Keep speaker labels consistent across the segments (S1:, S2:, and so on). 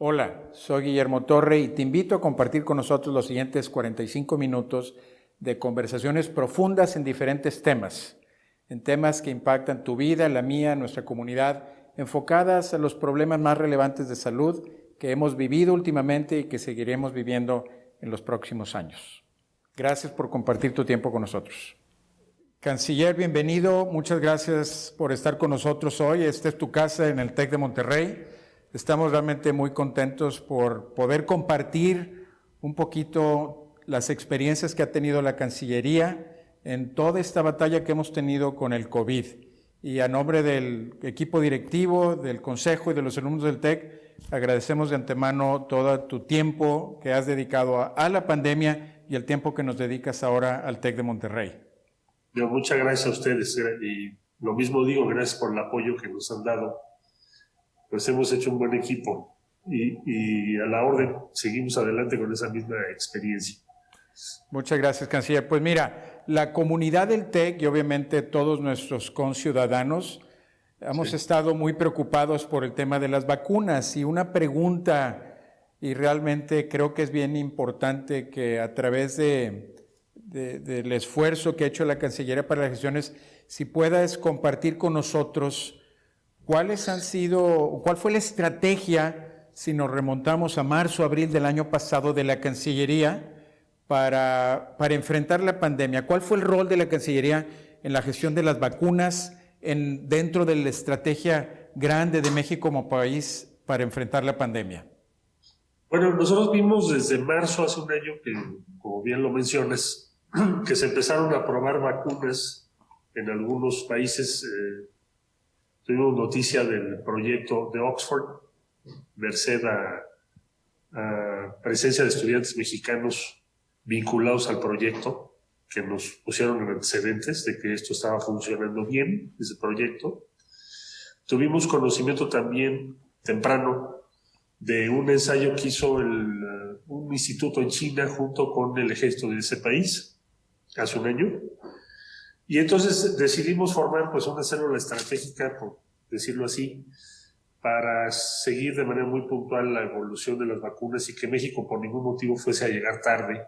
S1: Hola, soy Guillermo Torre y te invito a compartir con nosotros los siguientes 45 minutos de conversaciones profundas en diferentes temas, en temas que impactan tu vida, la mía, nuestra comunidad, enfocadas a los problemas más relevantes de salud que hemos vivido últimamente y que seguiremos viviendo en los próximos años. Gracias por compartir tu tiempo con nosotros. Canciller, bienvenido. Muchas gracias por estar con nosotros hoy. Esta es tu casa en el TEC de Monterrey. Estamos realmente muy contentos por poder compartir un poquito las experiencias que ha tenido la Cancillería en toda esta batalla que hemos tenido con el COVID. Y a nombre del equipo directivo, del Consejo y de los alumnos del TEC, agradecemos de antemano todo tu tiempo que has dedicado a la pandemia y el tiempo que nos dedicas ahora al TEC de Monterrey.
S2: Muchas gracias a ustedes y lo mismo digo, gracias por el apoyo que nos han dado. Pues hemos hecho un buen equipo y a la orden seguimos adelante con esa misma experiencia.
S1: Muchas gracias, Canciller. Pues mira, la comunidad del TEC y obviamente todos nuestros conciudadanos hemos estado muy preocupados por el tema de las vacunas y una pregunta, y realmente creo que es bien importante que a través del esfuerzo que ha hecho la Cancillería para las gestiones, si puedas compartir con nosotros cuál fue la estrategia, si nos remontamos a marzo, abril del año pasado, de la Cancillería para enfrentar la pandemia. ¿Cuál fue el rol de la Cancillería en la gestión de las vacunas dentro de la estrategia grande de México como país para enfrentar la pandemia?
S2: Bueno, nosotros vimos desde marzo, hace un año, que, como bien lo mencionas, que se empezaron a probar vacunas en algunos países. Tuvimos noticia del proyecto de Oxford, merced a presencia de estudiantes mexicanos vinculados al proyecto, que nos pusieron en antecedentes de que esto estaba funcionando bien, ese proyecto. Tuvimos conocimiento también temprano de un ensayo que hizo un instituto en China junto con el ejército de ese país hace un año. Y entonces decidimos formar pues una célula estratégica, por decirlo así, para seguir de manera muy puntual la evolución de las vacunas y que México por ningún motivo fuese a llegar tarde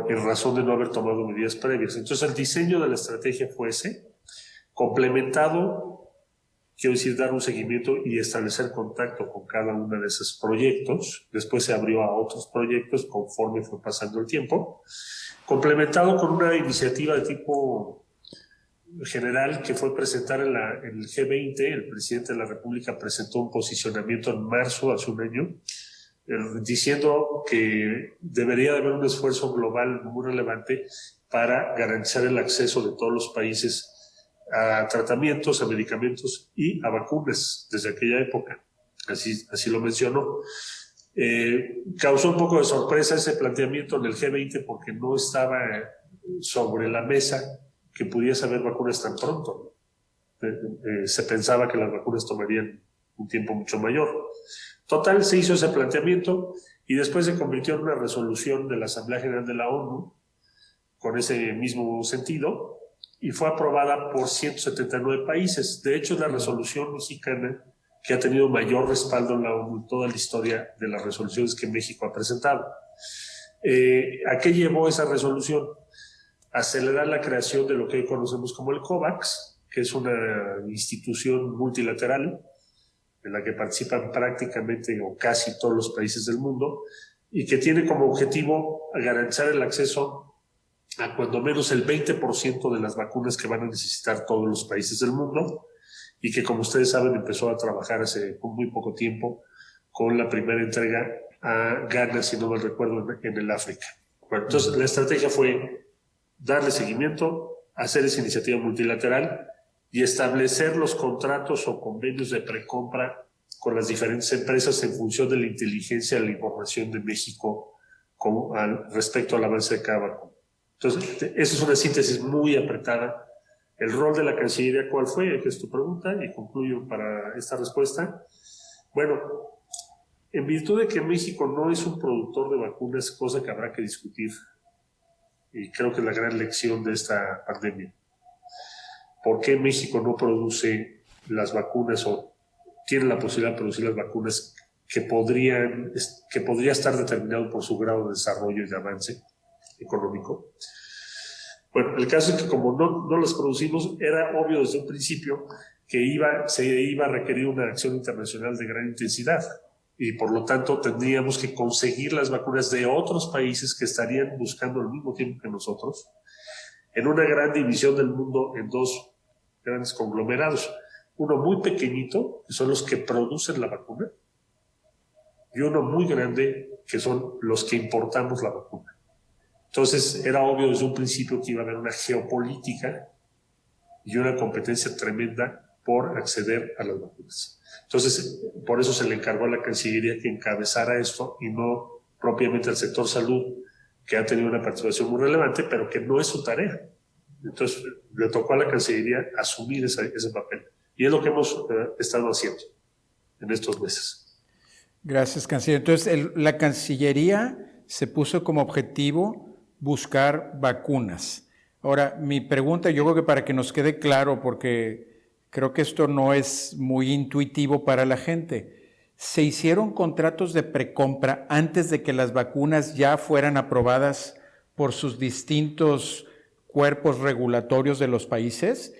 S2: en razón de no haber tomado medidas previas. Entonces el diseño de la estrategia fue ese, complementado, quiero decir, dar un seguimiento y establecer contacto con cada uno de esos proyectos. Después se abrió a otros proyectos conforme fue pasando el tiempo, complementado con una iniciativa de tipo general que fue presentar en el G20. El presidente de la República presentó un posicionamiento en marzo, hace un año, diciendo que debería de haber un esfuerzo global muy relevante para garantizar el acceso de todos los países a tratamientos, a medicamentos y a vacunas desde aquella época. Así lo mencionó. Causó un poco de sorpresa ese planteamiento en el G20 porque no estaba sobre la mesa que pudiese haber vacunas tan pronto. Se pensaba que las vacunas tomarían un tiempo mucho mayor. Total, se hizo ese planteamiento y después se convirtió en una resolución de la Asamblea General de la ONU con ese mismo sentido y fue aprobada por 179 países. De hecho, es la resolución mexicana que ha tenido mayor respaldo en la ONU en toda la historia de las resoluciones que México ha presentado. ¿A qué llevó esa resolución? Acelerar la creación de lo que hoy conocemos como el COVAX, que es una institución multilateral en la que participan prácticamente o casi todos los países del mundo y que tiene como objetivo garantizar el acceso a cuando menos el 20% de las vacunas que van a necesitar todos los países del mundo y que, como ustedes saben, empezó a trabajar hace muy poco tiempo con la primera entrega a Ghana, si no mal recuerdo, en el África. Bueno, entonces la estrategia fue darle seguimiento, hacer esa iniciativa multilateral y establecer los contratos o convenios de precompra con las diferentes empresas en función de la inteligencia y la información de México respecto al avance de cada vacuna. Entonces, esa es una síntesis muy apretada. El rol de la Cancillería, ¿cuál fue? Que es tu pregunta, y concluyo para esta respuesta. Bueno, en virtud de que México no es un productor de vacunas, cosa que habrá que discutir, y creo que es la gran lección de esta pandemia. ¿Por qué México no produce las vacunas o tiene la posibilidad de producir las vacunas que podría estar determinado por su grado de desarrollo y de avance económico? Bueno, el caso es que como no las producimos, era obvio desde un principio que se iba a requerir una acción internacional de gran intensidad y por lo tanto tendríamos que conseguir las vacunas de otros países que estarían buscando al mismo tiempo que nosotros en una gran división del mundo en dos grandes conglomerados. Uno muy pequeñito, que son los que producen la vacuna, y uno muy grande, que son los que importamos la vacuna. Entonces, era obvio desde un principio que iba a haber una geopolítica y una competencia tremenda por acceder a las vacunas. Entonces, por eso se le encargó a la Cancillería que encabezara esto y no propiamente al sector salud, que ha tenido una participación muy relevante, pero que no es su tarea. Entonces, le tocó a la Cancillería asumir ese papel. Y es lo que hemos estado haciendo en estos meses.
S1: Gracias, canciller. Entonces, la Cancillería se puso como objetivo buscar vacunas. Ahora, mi pregunta, yo creo que para que nos quede claro, porque creo que esto no es muy intuitivo para la gente, ¿se hicieron contratos de precompra antes de que las vacunas ya fueran aprobadas por sus distintos cuerpos regulatorios de los países?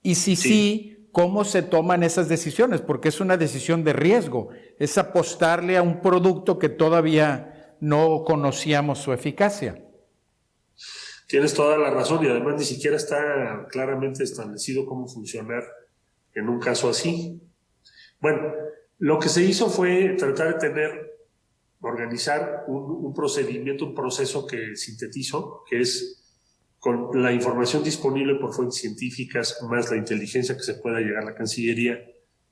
S1: Y si sí, ¿cómo se toman esas decisiones? Porque es una decisión de riesgo, es apostarle a un producto que todavía no conocíamos su eficacia.
S2: Tienes toda la razón y además ni siquiera está claramente establecido cómo funcionar en un caso así. Bueno, lo que se hizo fue tratar de organizar un procedimiento, un proceso que sintetizo, que es con la información disponible por fuentes científicas más la inteligencia que se pueda llegar a la Cancillería,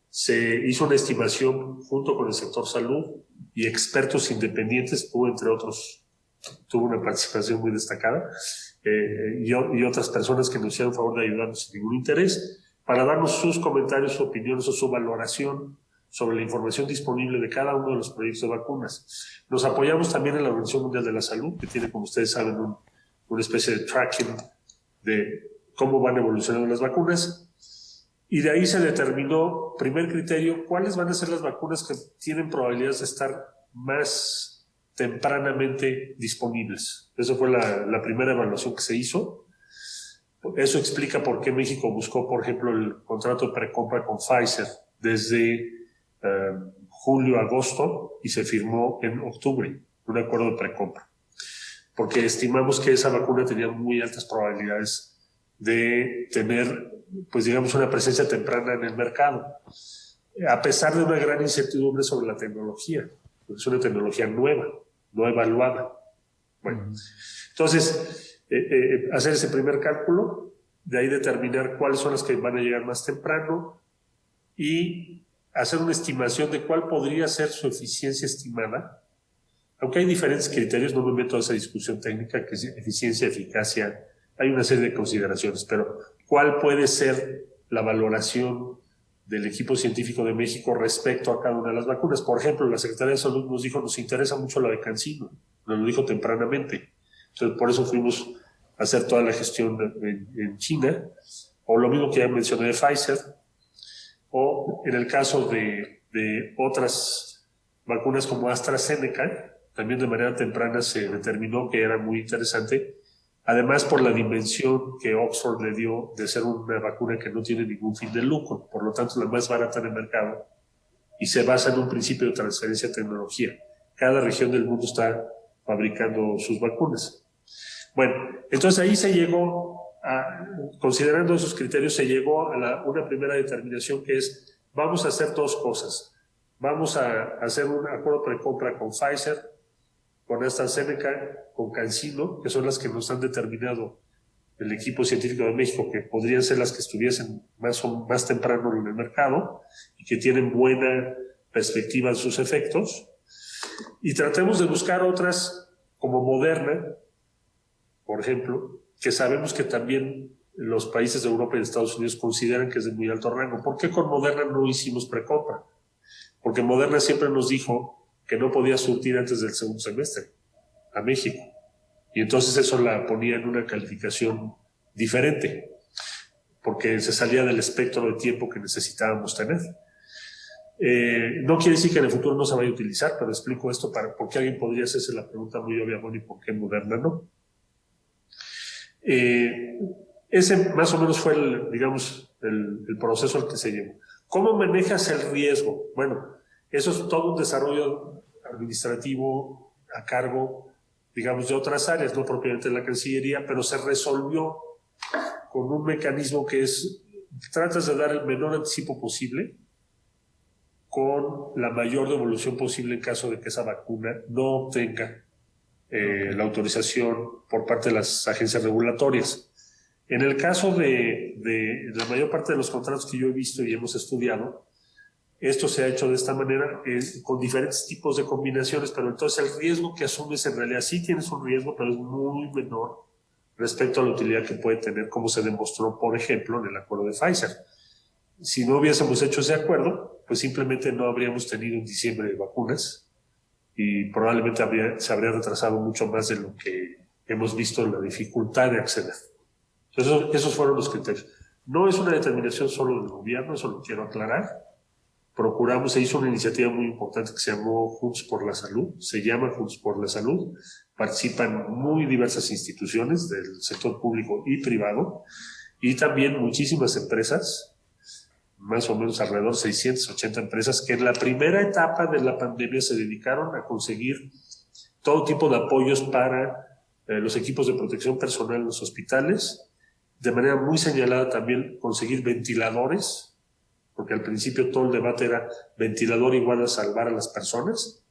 S2: se hizo una estimación junto con el sector salud y expertos independientes, entre otros, tuvo una participación muy destacada, y otras personas que nos hicieron favor de ayudarnos sin ningún interés, para darnos sus comentarios, sus opiniones o su valoración sobre la información disponible de cada uno de los proyectos de vacunas. Nos apoyamos también en la Organización Mundial de la Salud, que tiene, como ustedes saben, una especie de tracking de cómo van evolucionando las vacunas. Y de ahí se determinó, primer criterio, cuáles van a ser las vacunas que tienen probabilidades de estar más tempranamente disponibles. Esa fue la primera evaluación que se hizo. Eso explica por qué México buscó, por ejemplo, el contrato de precompra con Pfizer desde julio, agosto, y se firmó en octubre un acuerdo de precompra, porque estimamos que esa vacuna tenía muy altas probabilidades de tener, pues digamos, una presencia temprana en el mercado, a pesar de una gran incertidumbre sobre la tecnología. Es una tecnología nueva, no evaluada. Bueno, entonces, hacer ese primer cálculo de ahí determinar cuáles son las que van a llegar más temprano y hacer una estimación de cuál podría ser su eficiencia estimada. Aunque hay diferentes criterios, no me meto a esa discusión técnica, que es eficiencia, eficacia, hay una serie de consideraciones, pero ¿cuál puede ser la valoración del equipo científico de México respecto a cada una de las vacunas? Por ejemplo, la Secretaría de Salud nos dijo, nos interesa mucho la de CanSino, nos lo dijo tempranamente. Entonces, por eso fuimos a hacer toda la gestión en China, o lo mismo que ya mencioné de Pfizer, o en el caso de otras vacunas como AstraZeneca, también de manera temprana se determinó que era muy interesante, además por la dimensión que Oxford le dio de ser una vacuna que no tiene ningún fin de lucro, por lo tanto la más barata en el mercado, y se basa en un principio de transferencia de tecnología. Cada región del mundo está fabricando sus vacunas. Bueno, entonces ahí se llegó considerando esos criterios, se llegó a una primera determinación que es, vamos a hacer dos cosas. Vamos a hacer un acuerdo precompra con Pfizer, con AstraZeneca, con CanSino, que son las que nos han determinado el equipo científico de México, que podrían ser las que estuviesen más temprano en el mercado y que tienen buena perspectiva de sus efectos. Y tratemos de buscar otras como Moderna, por ejemplo, que sabemos que también los países de Europa y de Estados Unidos consideran que es de muy alto rango. ¿Por qué con Moderna no hicimos precompra? Porque Moderna siempre nos dijo que no podía surtir antes del segundo semestre a México. Y entonces eso la ponía en una calificación diferente, porque se salía del espectro de tiempo que necesitábamos tener. No quiere decir que en el futuro no se vaya a utilizar, pero explico esto porque alguien podría hacerse la pregunta muy obvia, bueno, ¿y por qué Moderna no? Ese más o menos fue el proceso al que se llevó. ¿Cómo manejas el riesgo? Bueno, eso es todo un desarrollo administrativo a cargo, digamos, de otras áreas, no propiamente de la Cancillería, pero se resolvió con un mecanismo que es, tratas de dar el menor anticipo posible con la mayor devolución posible en caso de que esa vacuna no obtenga la autorización por parte de las agencias regulatorias. En el caso de la mayor parte de los contratos que yo he visto y hemos estudiado, esto se ha hecho de esta manera, con diferentes tipos de combinaciones, pero entonces el riesgo que asumes en realidad sí tienes un riesgo, pero es muy menor respecto a la utilidad que puede tener, como se demostró, por ejemplo, en el acuerdo de Pfizer. Si no hubiésemos hecho ese acuerdo, pues simplemente no habríamos tenido en diciembre vacunas y probablemente se habría retrasado mucho más de lo que hemos visto en la dificultad de acceder. Entonces, esos fueron los criterios. No es una determinación solo del gobierno, eso lo quiero aclarar. Se hizo una iniciativa muy importante que se llamó Juntos por la Salud, se llama Juntos por la Salud, participan muy diversas instituciones del sector público y privado, y también muchísimas empresas, más o menos alrededor de 680 empresas, que en la primera etapa de la pandemia se dedicaron a conseguir todo tipo de apoyos para los equipos de protección personal en los hospitales, de manera muy señalada también conseguir ventiladores, porque al principio todo el debate era ventilador igual a salvar a las personas.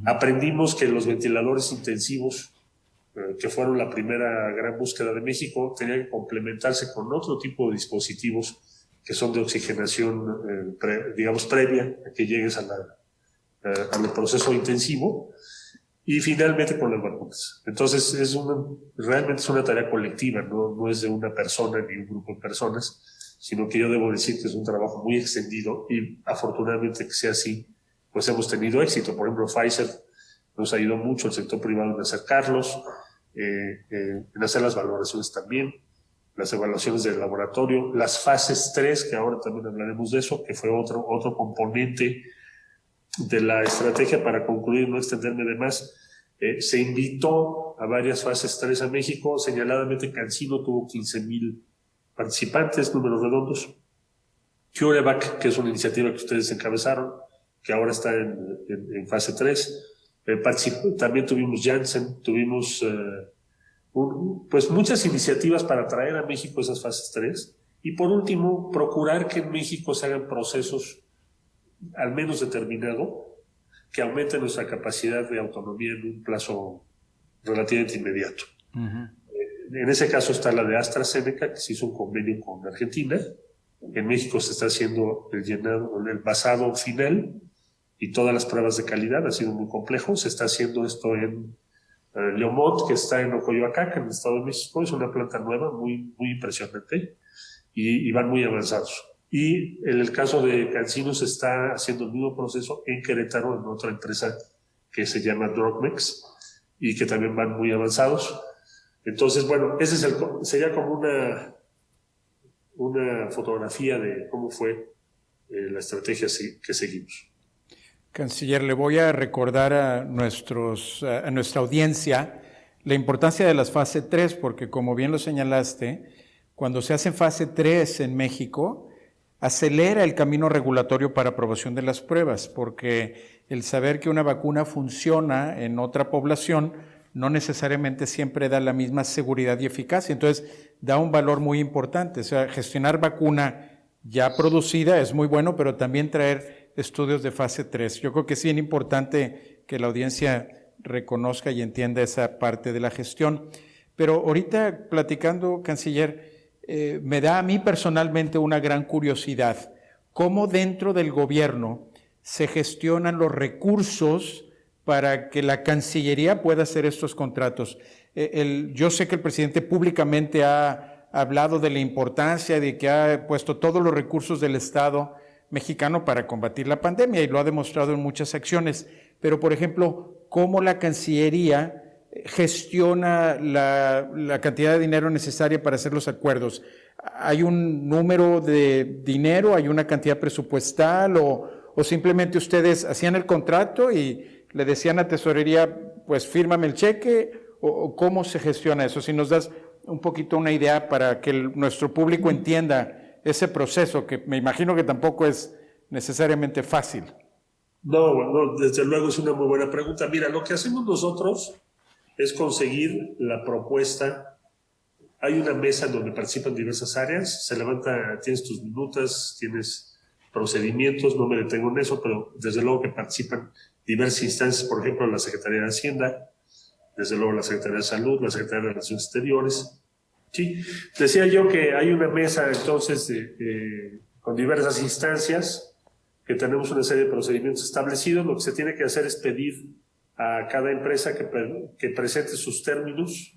S2: Aprendimos que los ventiladores intensivos, que fueron la primera gran búsqueda de México, tenían que complementarse con otro tipo de dispositivos que son de oxigenación, digamos, previa a que llegues al proceso intensivo, y finalmente con las vacunas. Entonces, realmente es una tarea colectiva, no es de una persona ni un grupo de personas, sino que yo debo decir que es un trabajo muy extendido y afortunadamente que sea así, pues hemos tenido éxito. Por ejemplo, Pfizer nos ayudó mucho el sector privado en acercarlos, en hacer las valoraciones también, las evaluaciones del laboratorio, las fases 3, que ahora también hablaremos de eso, que fue otro componente de la estrategia para concluir, no extenderme de más. Se invitó a varias fases 3 a México, señaladamente CanSino tuvo 15,000 participantes, números redondos. CureVac, que es una iniciativa que ustedes encabezaron, que ahora está en fase 3. También tuvimos Janssen, tuvimos pues muchas iniciativas para traer a México esas fases 3. Y por último, procurar que en México se hagan procesos, al menos determinado, que aumenten nuestra capacidad de autonomía en un plazo relativamente inmediato. En ese caso está la de AstraZeneca, que se hizo un convenio con Argentina. En México se está haciendo el llenado, el basado final y todas las pruebas de calidad. Ha sido muy complejo. Se está haciendo esto en Leomont, que está en Ocoyoacán, en el Estado de México. Es una planta nueva, muy impresionante, y van muy avanzados. Y en el caso de CanSino se está haciendo el mismo proceso en Querétaro, en otra empresa que se llama Drugmex, y que también van muy avanzados. Entonces, bueno, ese sería como una fotografía de cómo fue la estrategia que seguimos.
S1: Canciller, le voy a recordar a nuestra audiencia la importancia de las fase 3, porque como bien lo señalaste, cuando se hace fase 3 en México, acelera el camino regulatorio para aprobación de las pruebas, porque el saber que una vacuna funciona en otra población no necesariamente siempre da la misma seguridad y eficacia. Entonces, da un valor muy importante. O sea, gestionar vacuna ya producida es muy bueno, pero también traer estudios de fase 3. Yo creo que es bien importante que la audiencia reconozca y entienda esa parte de la gestión. Pero ahorita, platicando, Canciller, me da a mí personalmente una gran curiosidad. ¿Cómo dentro del gobierno se gestionan los recursos para que la Cancillería pueda hacer estos contratos? Yo sé que el presidente públicamente ha hablado de la importancia de que ha puesto todos los recursos del Estado mexicano para combatir la pandemia y lo ha demostrado en muchas acciones. Pero, por ejemplo, ¿cómo la Cancillería gestiona la cantidad de dinero necesaria para hacer los acuerdos? ¿Hay un número de dinero, hay una cantidad presupuestal o simplemente ustedes hacían el contrato y le decían a Tesorería, pues fírmame el cheque, o cómo se gestiona eso? Si nos das un poquito una idea para que nuestro público entienda ese proceso, que me imagino que tampoco es necesariamente fácil.
S2: No, desde luego es una muy buena pregunta. Mira, lo que hacemos nosotros es conseguir la propuesta. Hay una mesa donde participan diversas áreas, se levanta, tienes tus minutas, tienes procedimientos, no me detengo en eso, pero desde luego que participan diversas instancias, por ejemplo, la Secretaría de Hacienda, desde luego la Secretaría de Salud, la Secretaría de Relaciones Exteriores. Sí, decía yo que hay una mesa entonces con diversas instancias, que tenemos una serie de procedimientos establecidos. Lo que se tiene que hacer es pedir a cada empresa que presente sus términos,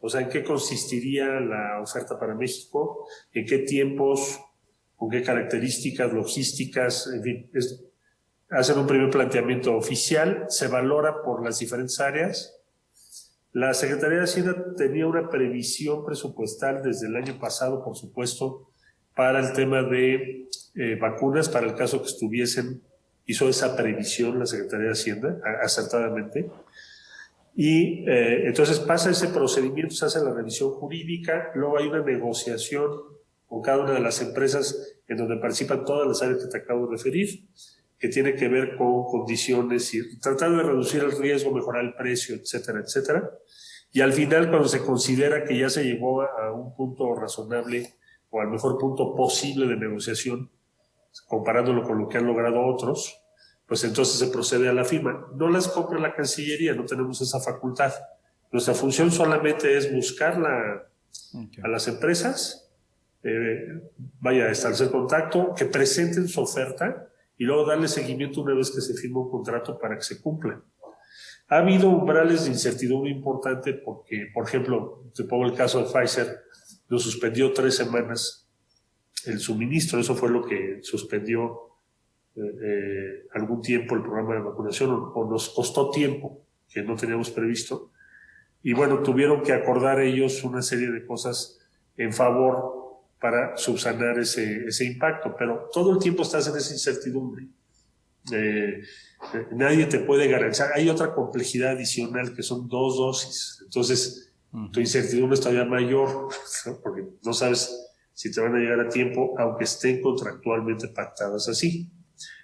S2: o sea, en qué consistiría la oferta para México, en qué tiempos, con qué características logísticas, en fin, hacen un primer planteamiento oficial, se valora por las diferentes áreas. La Secretaría de Hacienda tenía una previsión presupuestal desde el año pasado, por supuesto, para el tema de vacunas, para el caso que estuviesen. Hizo esa previsión la Secretaría de Hacienda, acertadamente. Y entonces pasa ese procedimiento, se hace la revisión jurídica, luego hay una negociación con cada una de las empresas en donde participan todas las áreas que te acabo de referir, que tiene que ver con condiciones y tratar de reducir el riesgo, mejorar el precio, etcétera, etcétera. Y al final, cuando se considera que ya se llegó a un punto razonable o al mejor punto posible de negociación, comparándolo con lo que han logrado otros, pues entonces se procede a la firma. No las compra la Cancillería, no tenemos esa facultad. Nuestra función solamente es buscar a las empresas, a establecer contacto, que presenten su oferta y luego darle seguimiento una vez que se firma un contrato para que se cumpla. Ha habido umbrales de incertidumbre importante porque, por ejemplo, te pongo el caso de Pfizer, lo suspendió 3 semanas el suministro. Eso fue lo que suspendió algún tiempo el programa de vacunación, o nos costó tiempo que no teníamos previsto. Y bueno, tuvieron que acordar ellos una serie de cosas en favor para subsanar ese impacto, pero todo el tiempo estás en esa incertidumbre. Nadie te puede garantizar. Hay otra complejidad adicional que son 2 dosis. Entonces, tu incertidumbre es todavía mayor, ¿no? Porque no sabes si te van a llegar a tiempo, aunque estén contractualmente pactadas así.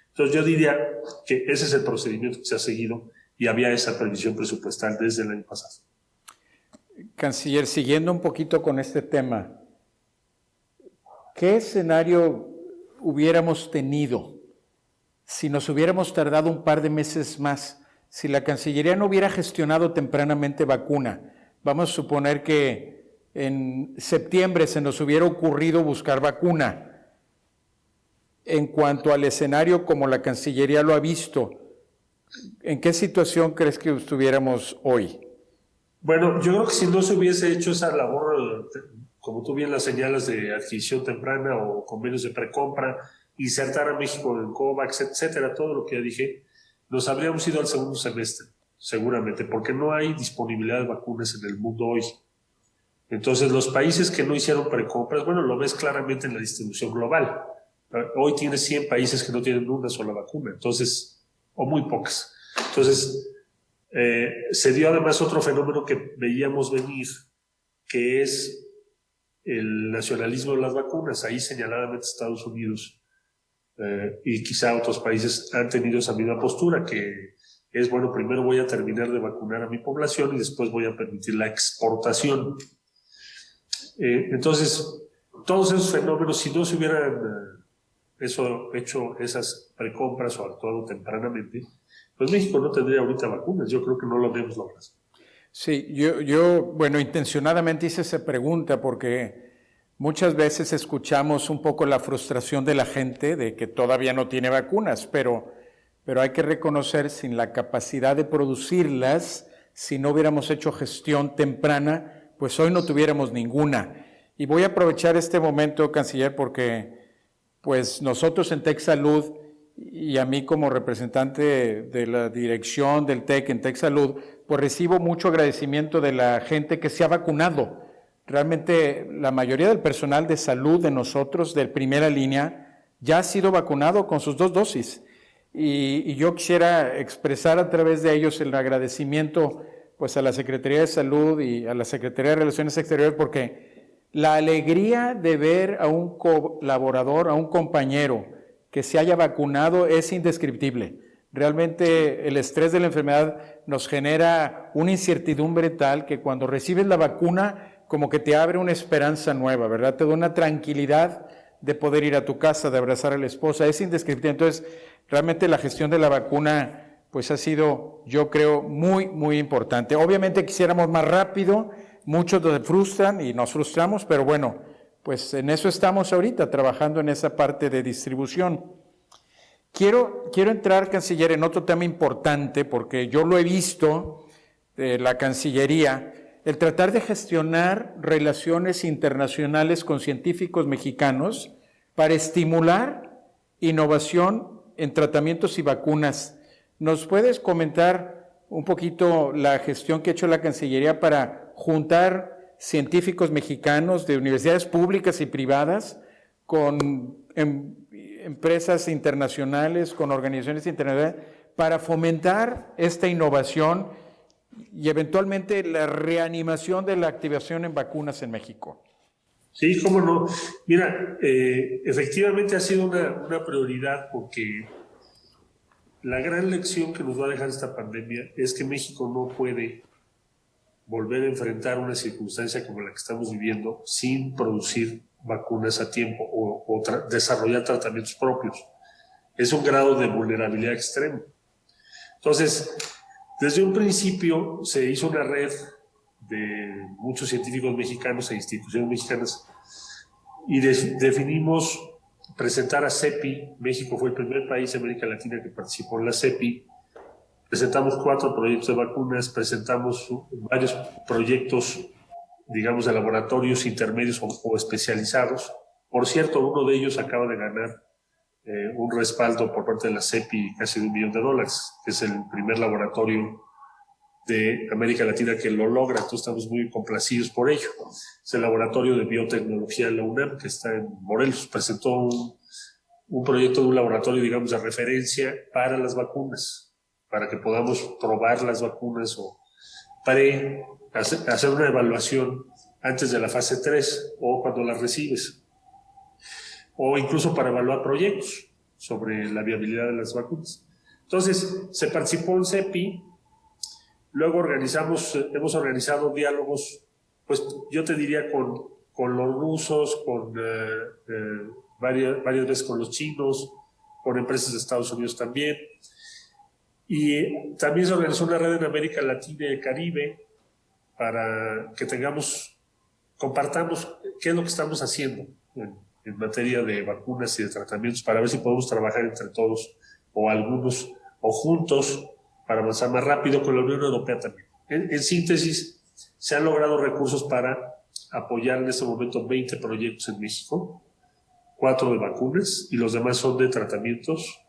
S2: Entonces, yo diría que ese es el procedimiento que se ha seguido y había esa previsión presupuestal desde el año pasado.
S1: Canciller, siguiendo un poquito con este tema, ¿qué escenario hubiéramos tenido si nos hubiéramos tardado un par de meses más? Si la Cancillería no hubiera gestionado tempranamente vacuna, vamos a suponer que en septiembre se nos hubiera ocurrido buscar vacuna. En cuanto al escenario, como la Cancillería lo ha visto, ¿en qué situación crees que estuviéramos hoy?
S2: Bueno, yo creo que si no se hubiese hecho esa labor, como tú bien la señalas, de adquisición temprana o convenios de precompra, insertar a México en COVAX, etcétera, todo lo que ya dije, nos habríamos ido al segundo semestre, seguramente, porque no hay disponibilidad de vacunas en el mundo hoy. Entonces, los países que no hicieron precompras, bueno, lo ves claramente en la distribución global. Hoy tienes 100 países que no tienen una sola vacuna, entonces, o muy pocas. Entonces, se dio además otro fenómeno que veíamos venir, que es el nacionalismo de las vacunas. Ahí señaladamente Estados Unidos y quizá otros países han tenido esa misma postura, que es, bueno, primero voy a terminar de vacunar a mi población y después voy a permitir la exportación. Entonces, todos esos fenómenos, si no se hubieran hecho esas precompras o actuado tempranamente, pues México no tendría ahorita vacunas. Yo creo que no lo habíamos logrado.
S1: Sí, bueno, intencionadamente hice esa pregunta porque muchas veces escuchamos un poco la frustración de la gente de que todavía no tiene vacunas, pero hay que reconocer, sin la capacidad de producirlas, si no hubiéramos hecho gestión temprana, pues hoy no tuviéramos ninguna. Y voy a aprovechar este momento, canciller, porque pues nosotros en TecSalud y a mí como representante de la dirección del TEC en TecSalud, pues recibo mucho agradecimiento de la gente que se ha vacunado. Realmente la mayoría del personal de salud de nosotros, de primera línea, ya ha sido vacunado con sus 2 dosis. Y yo quisiera expresar a través de ellos el agradecimiento pues a la Secretaría de Salud y a la Secretaría de Relaciones Exteriores, porque la alegría de ver a un colaborador, a un compañero que se haya vacunado es indescriptible. Realmente el estrés de la enfermedad nos genera una incertidumbre tal que cuando recibes la vacuna como que te abre una esperanza nueva, ¿verdad? Te da una tranquilidad de poder ir a tu casa, de abrazar a la esposa, es indescriptible. Entonces, realmente la gestión de la vacuna pues ha sido, yo creo, muy, muy importante. Obviamente quisiéramos más rápido, muchos nos frustran y nos frustramos, pero bueno, pues en eso estamos ahorita, trabajando en esa parte de distribución. Quiero entrar, canciller, en otro tema importante, porque yo lo he visto de la Cancillería, el tratar de gestionar relaciones internacionales con científicos mexicanos para estimular innovación en tratamientos y vacunas. ¿Nos puedes comentar un poquito la gestión que ha hecho la Cancillería para juntar científicos mexicanos de universidades públicas y privadas con empresas internacionales, con organizaciones internacionales, para fomentar esta innovación y eventualmente la reanimación de la activación en vacunas en México?
S2: Sí, cómo no. Mira, efectivamente ha sido una prioridad, porque la gran lección que nos va a dejar esta pandemia es que México no puede volver a enfrentar una circunstancia como la que estamos viviendo sin producir vacunas a tiempo o desarrollar tratamientos propios. Es un grado de vulnerabilidad extremo. Entonces, desde un principio se hizo una red de muchos científicos mexicanos e instituciones mexicanas y definimos presentar a CEPI. México fue el primer país de América Latina que participó en la CEPI. Presentamos 4 proyectos de vacunas, presentamos varios proyectos, digamos, de laboratorios intermedios o especializados. Por cierto, uno de ellos acaba de ganar un respaldo por parte de la CEPI, casi de $1 millón, que es el primer laboratorio de América Latina que lo logra. Entonces estamos muy complacidos por ello. Es el laboratorio de biotecnología de la UNAM, que está en Morelos. Presentó un proyecto de un laboratorio, digamos, de referencia para las vacunas, para que podamos probar las vacunas o hacer una evaluación antes de la fase 3 o cuando las recibes, o incluso para evaluar proyectos sobre la viabilidad de las vacunas. Entonces, se participó en CEPI. Luego hemos organizado diálogos, pues yo te diría con los rusos, varias veces con los chinos, con empresas de Estados Unidos también. Y también se organizó una red en América Latina y el Caribe para que tengamos compartamos qué es lo que estamos haciendo en materia de vacunas y de tratamientos para ver si podemos trabajar entre todos o algunos o juntos para avanzar más rápido con la Unión Europea también. En síntesis, se han logrado recursos para apoyar en este momento 20 proyectos en México, 4 de vacunas y los demás son de tratamientos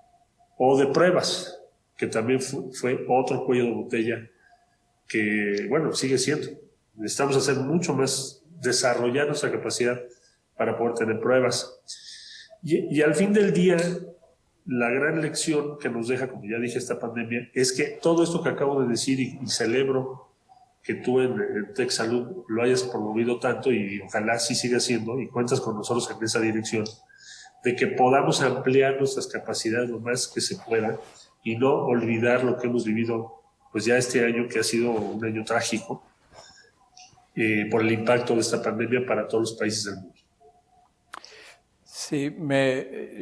S2: o de pruebas, que también fue otro cuello de botella que, bueno, sigue siendo. Necesitamos hacer mucho más, desarrollar nuestra capacidad para poder tener pruebas. Y al fin del día, la gran lección que nos deja, como ya dije, esta pandemia, es que todo esto que acabo de decir y celebro que tú en TechSalud lo hayas promovido tanto y ojalá así siga siendo y cuentas con nosotros en esa dirección, de que podamos ampliar nuestras capacidades lo más que se pueda y no olvidar lo que hemos vivido pues ya este año, que ha sido un año trágico por el impacto de esta pandemia para todos los países del mundo.
S1: Sí,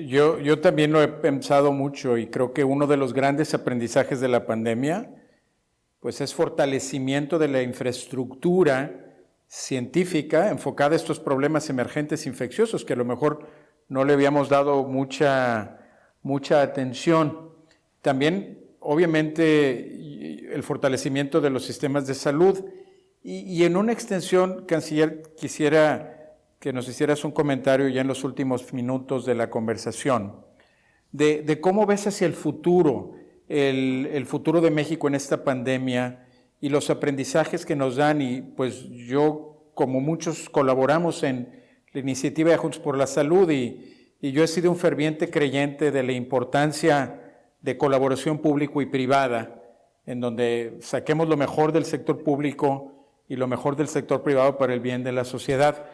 S1: yo también lo he pensado mucho y creo que uno de los grandes aprendizajes de la pandemia pues es fortalecimiento de la infraestructura científica enfocada a estos problemas emergentes infecciosos que a lo mejor no le habíamos dado mucha atención. También, obviamente, el fortalecimiento de los sistemas de salud y en una extensión, canciller, quisiera que nos hicieras un comentario ya en los últimos minutos de la conversación, de cómo ves hacia el futuro, el futuro de México en esta pandemia y los aprendizajes que nos dan. Y pues yo, como muchos, colaboramos en la iniciativa de Juntos por la Salud y yo he sido un ferviente creyente de la importancia de colaboración público y privada, en donde saquemos lo mejor del sector público y lo mejor del sector privado para el bien de la sociedad.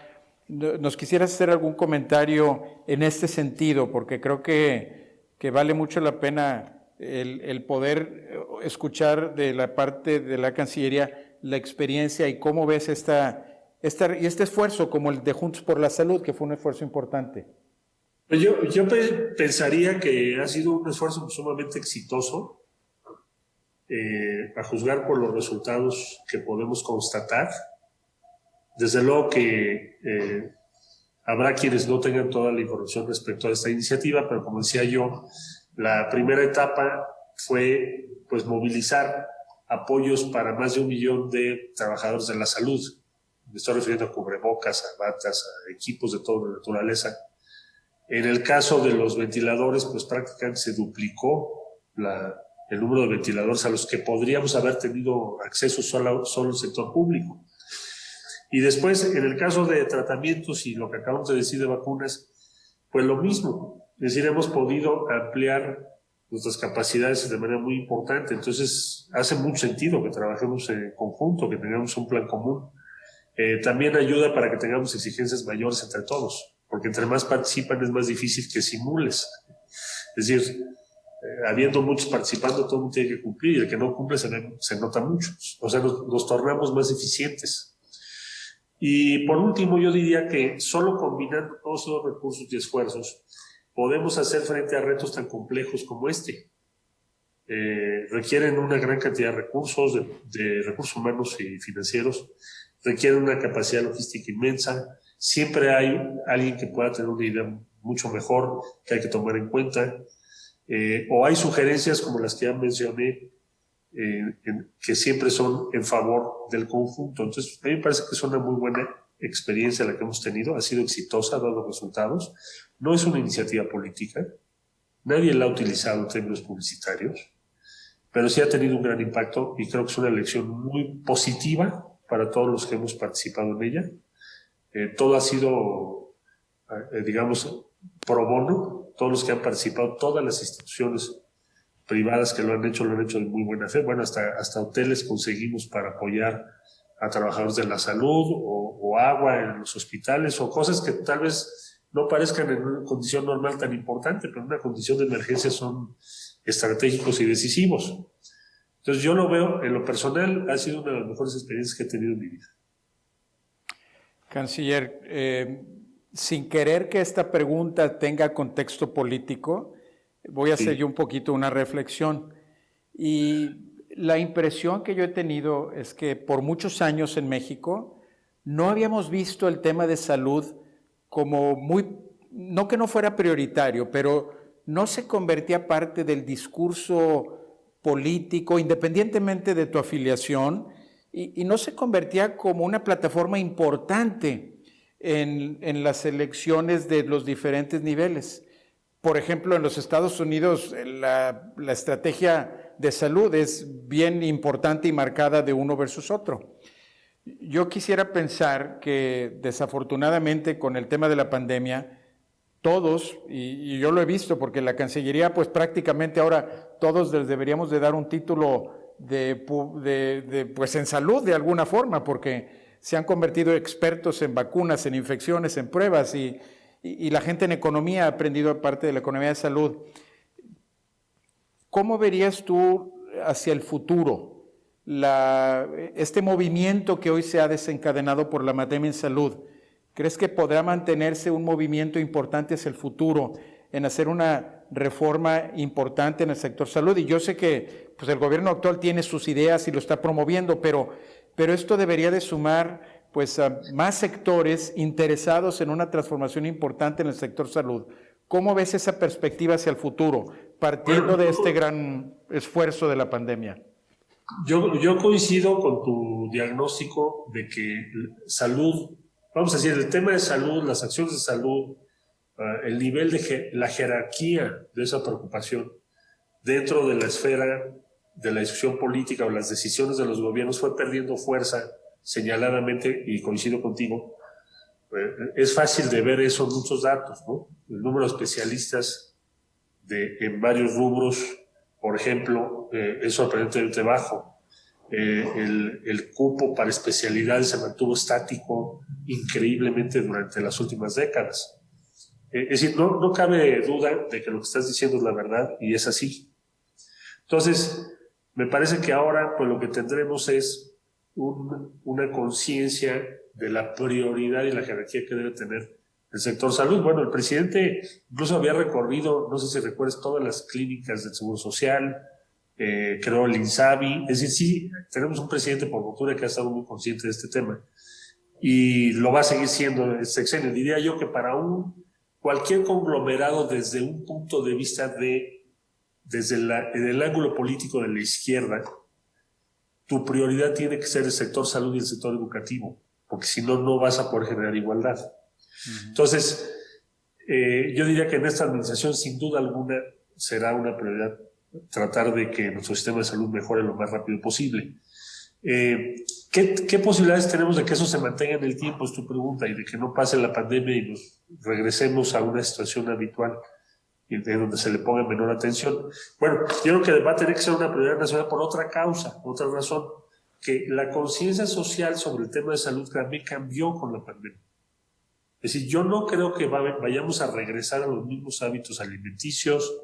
S1: ¿Nos quisieras hacer algún comentario en este sentido? Porque creo que vale mucho la pena el poder escuchar de la parte de la Cancillería la experiencia y cómo ves este esfuerzo como el de Juntos por la Salud, que fue un esfuerzo importante.
S2: Yo pensaría que ha sido un esfuerzo sumamente exitoso, a juzgar por los resultados que podemos constatar. Desde luego que habrá quienes no tengan toda la información respecto a esta iniciativa, pero como decía yo, la primera etapa fue pues movilizar apoyos para más de 1 millón de trabajadores de la salud. Me estoy refiriendo a cubrebocas, a batas, a equipos de toda naturaleza. En el caso de los ventiladores, pues prácticamente se duplicó el número de ventiladores a los que podríamos haber tenido acceso solo el sector público. Y después, en el caso de tratamientos y lo que acabamos de decir de vacunas, pues lo mismo. Es decir, hemos podido ampliar nuestras capacidades de manera muy importante. Entonces, hace mucho sentido que trabajemos en conjunto, que tengamos un plan común. También ayuda para que tengamos exigencias mayores entre todos, porque entre más participan es más difícil que simules. Es decir, habiendo muchos participando, todo el mundo tiene que cumplir, y el que no cumple se nota mucho. O sea, nos tornamos más eficientes. Y por último, yo diría que solo combinando todos los recursos y esfuerzos podemos hacer frente a retos tan complejos como este. Requieren una gran cantidad de recursos, de recursos humanos y financieros, requieren una capacidad logística inmensa. Siempre hay alguien que pueda tener una idea mucho mejor que hay que tomar en cuenta, o hay sugerencias como las que ya mencioné, que siempre son en favor del conjunto. Entonces, a mí me parece que es una muy buena experiencia la que hemos tenido, ha sido exitosa, ha dado resultados. No es una iniciativa política, nadie la ha utilizado en términos publicitarios, pero sí ha tenido un gran impacto y creo que es una elección muy positiva para todos los que hemos participado en ella. Todo ha sido, digamos, pro bono, todos los que han participado, todas las instituciones privadas que lo han hecho de muy buena fe. Bueno, hasta hoteles conseguimos para apoyar a trabajadores de la salud o agua en los hospitales o cosas que tal vez no parezcan en una condición normal tan importante, pero en una condición de emergencia son estratégicos y decisivos. Entonces yo lo veo, en lo personal, ha sido una de las mejores experiencias que he tenido en mi vida.
S1: Canciller, sin querer que esta pregunta tenga contexto político, voy a hacer yo un poquito una reflexión. Y la impresión que yo he tenido es que por muchos años en México no habíamos visto el tema de salud como no que no fuera prioritario, pero no se convertía parte del discurso político, independientemente de tu afiliación, y no se convertía como una plataforma importante en las elecciones de los diferentes niveles. Por ejemplo, en los Estados Unidos la estrategia de salud es bien importante y marcada de uno versus otro. Yo quisiera pensar que desafortunadamente con el tema de la pandemia, todos, y yo lo he visto porque la Cancillería pues prácticamente ahora todos les deberíamos de dar un título pues en salud de alguna forma, porque se han convertido expertos en vacunas, en infecciones, en pruebas, y la gente en economía ha aprendido parte de la economía de salud. ¿Cómo verías tú hacia el futuro este movimiento que hoy se ha desencadenado por la pandemia en salud? ¿Crees que podrá mantenerse un movimiento importante hacia el futuro en hacer una reforma importante en el sector salud? Y yo sé que pues, el gobierno actual tiene sus ideas y lo está promoviendo, pero esto debería de sumar pues, a más sectores interesados en una transformación importante en el sector salud. ¿Cómo ves esa perspectiva hacia el futuro, partiendo de este gran esfuerzo de la pandemia?
S2: Yo coincido con tu diagnóstico de que salud, vamos a decir, el tema de salud, las acciones de salud, el nivel de la jerarquía de esa preocupación dentro de la esfera de la discusión política o las decisiones de los gobiernos fue perdiendo fuerza señaladamente, y coincido contigo. Es fácil de ver eso en muchos datos, ¿no? El número de especialistas en varios rubros, por ejemplo, es sorprendentemente bajo. El cupo para especialidades se mantuvo estático increíblemente durante las últimas décadas. Es decir, no cabe duda de que lo que estás diciendo es la verdad, y es así. Entonces, me parece que ahora pues, lo que tendremos es una conciencia de la prioridad y la jerarquía que debe tener el sector salud. Bueno, el presidente incluso había recorrido, no sé si recuerdas, todas las clínicas del Seguro Social, creó el INSABI. Es decir, sí, tenemos un presidente por cultura que ha estado muy consciente de este tema y lo va a seguir siendo este sexenio. Diría yo que para cualquier conglomerado desde un punto de vista desde el ángulo político de la izquierda, tu prioridad tiene que ser el sector salud y el sector educativo, porque si no, no vas a poder generar igualdad. Entonces, yo diría que en esta administración, sin duda alguna, será una prioridad tratar de que nuestro sistema de salud mejore lo más rápido posible. ¿Qué posibilidades tenemos de que eso se mantenga en el tiempo? Es tu pregunta, y de que no pase la pandemia y nos regresemos a una situación habitual de donde se le ponga menor atención. Bueno, yo creo que va a tener que ser una prioridad nacional por otra causa, otra razón, que la conciencia social sobre el tema de salud también cambió con la pandemia. Es decir, yo no creo que vayamos a regresar a los mismos hábitos alimenticios,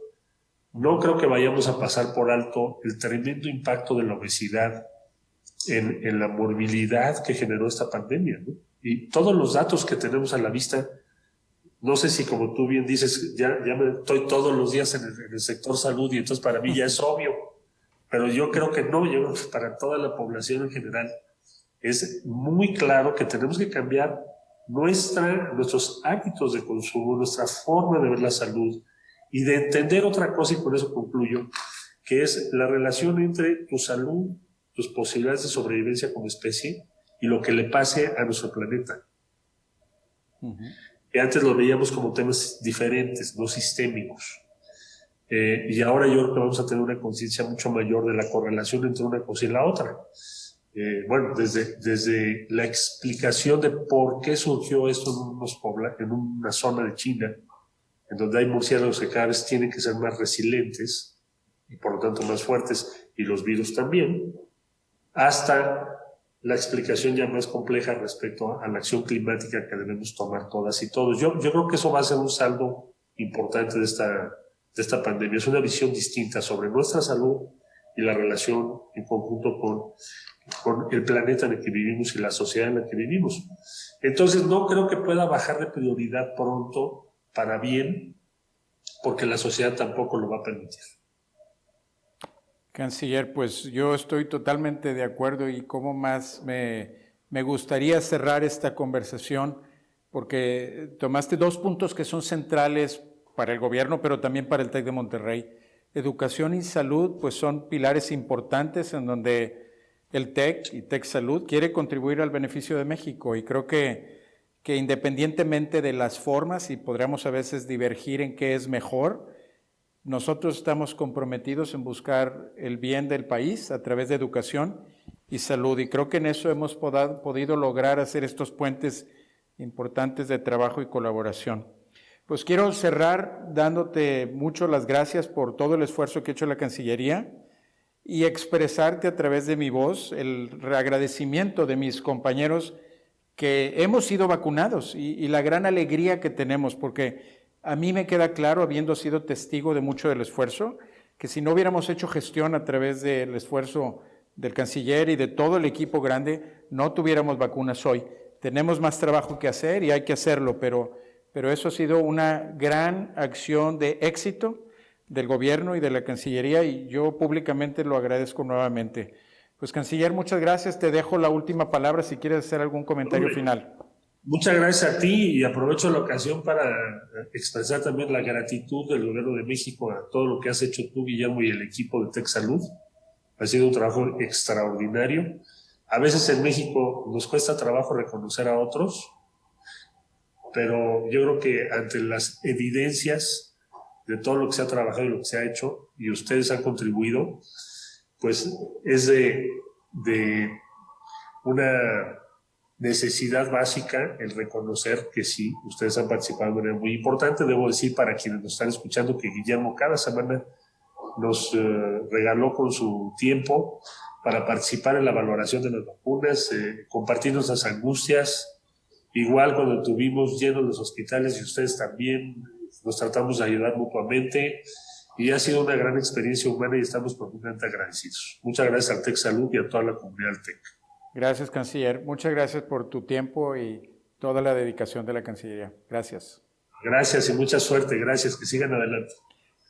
S2: no creo que vayamos a pasar por alto el tremendo impacto de la obesidad en la morbilidad que generó esta pandemia, ¿no? Y todos los datos que tenemos a la vista, no sé si como tú bien dices, ya estoy todos los días en el sector salud y entonces para mí ya es obvio, pero yo creo que no, yo creo que para toda la población en general es muy claro que tenemos que cambiar nuestros hábitos de consumo, nuestra forma de ver la salud y de entender otra cosa, y con eso concluyo, que es la relación entre tu salud, tus posibilidades de sobrevivencia como especie y lo que le pase a nuestro planeta. Que antes lo veíamos como temas diferentes, no sistémicos. Y ahora yo creo que vamos a tener una conciencia mucho mayor de la correlación entre una cosa y la otra. Bueno, desde la explicación de por qué surgió esto en una zona de China, en donde hay murciélagos que cada vez tienen que ser más resilientes y por lo tanto más fuertes, y los virus también, hasta la explicación ya más compleja respecto a la acción climática que debemos tomar todas y todos. Yo creo que eso va a ser un saldo importante de esta pandemia. Es una visión distinta sobre nuestra salud y la relación en conjunto con el planeta en el que vivimos y la sociedad en la que vivimos. Entonces no creo que pueda bajar de prioridad pronto para bien, porque la sociedad tampoco lo va a permitir.
S1: Canciller, pues yo estoy totalmente de acuerdo, y cómo más me me gustaría cerrar esta conversación porque tomaste dos puntos que son centrales para el gobierno, pero también para el TEC de Monterrey. Educación y salud, pues son pilares importantes en donde el TEC y TEC Salud quiere contribuir al beneficio de México, y creo que independientemente de las formas, y podríamos a veces divergir en qué es mejor, nosotros estamos comprometidos en buscar el bien del país a través de educación y salud, y creo que en eso hemos podido lograr hacer estos puentes importantes de trabajo y colaboración. Pues quiero cerrar dándote mucho las gracias por todo el esfuerzo que ha hecho la Cancillería y expresarte a través de mi voz el agradecimiento de mis compañeros que hemos sido vacunados y la gran alegría que tenemos, porque a mí me queda claro, habiendo sido testigo de mucho del esfuerzo, que si no hubiéramos hecho gestión a través del esfuerzo del canciller y de todo el equipo grande, no tuviéramos vacunas hoy. Tenemos más trabajo que hacer y hay que hacerlo, pero eso ha sido una gran acción de éxito del gobierno y de la Cancillería, y yo públicamente lo agradezco nuevamente. Pues, canciller, muchas gracias. Te dejo la última palabra si quieres hacer algún comentario final.
S2: Muchas gracias a ti, y aprovecho la ocasión para expresar también la gratitud del Gobierno de México a todo lo que has hecho tú, Guillermo, y el equipo de TEC Salud. Ha sido un trabajo extraordinario. A veces en México nos cuesta trabajo reconocer a otros, pero yo creo que ante las evidencias de todo lo que se ha trabajado y lo que se ha hecho, y ustedes han contribuido, pues es de una necesidad básica el reconocer que sí, ustedes han participado de manera muy importante. Debo decir, para quienes nos están escuchando, que Guillermo cada semana nos regaló con su tiempo para participar en la valoración de las vacunas, compartir nuestras angustias. Igual cuando tuvimos llenos los hospitales, y ustedes también, nos tratamos de ayudar mutuamente, y ha sido una gran experiencia humana y estamos profundamente agradecidos. Muchas gracias al TEC Salud y a toda la comunidad del TEC.
S1: Gracias, canciller. Muchas gracias por tu tiempo y toda la dedicación de la Cancillería. Gracias.
S2: Gracias y mucha suerte. Gracias. Que sigan adelante.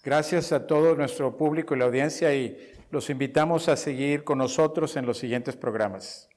S1: Gracias a todo nuestro público y la audiencia, y los invitamos a seguir con nosotros en los siguientes programas.